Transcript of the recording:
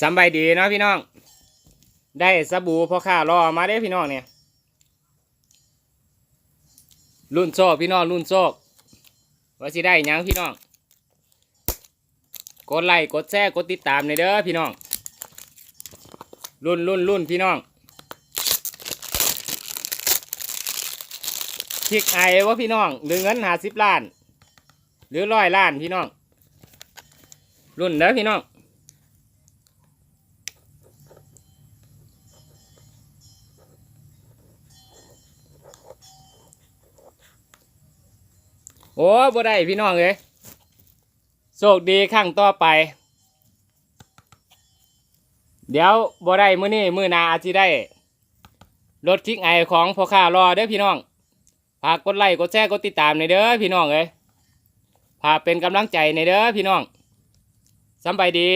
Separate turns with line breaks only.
สำบายดีเนาะพี่น้องได้สบู่พ่อค้ารอมาได้พี่น้องเนี่ยรุ่นโซกพี่น้องรุ่นโซกว่าสิได้ยังพี่น้องกดไลค์กดแชร์กดติดตามในเด้อพี่น้องรุ่นพี่น้องคลิกไอว่าพี่น้องหรือเงิน50 ล้านหรือ100 ล้านพี่น้องรุ่นเด้อพี่น้องโอ้บ่ได้พี่น้องเลยโชคดีครั้งต่อไปเดี๋ยวบ่ได้มื้อนี้มื้อหน้าอาจสิได้รถคลิกไอของพ่อค้ารอเด้อพี่น้องฝากกดไลค์กดแชร์กดติดตามในเด้อพี่น้องเอ้ยฝากเป็นกำลังใจในเด้อพี่น้องสำบายดี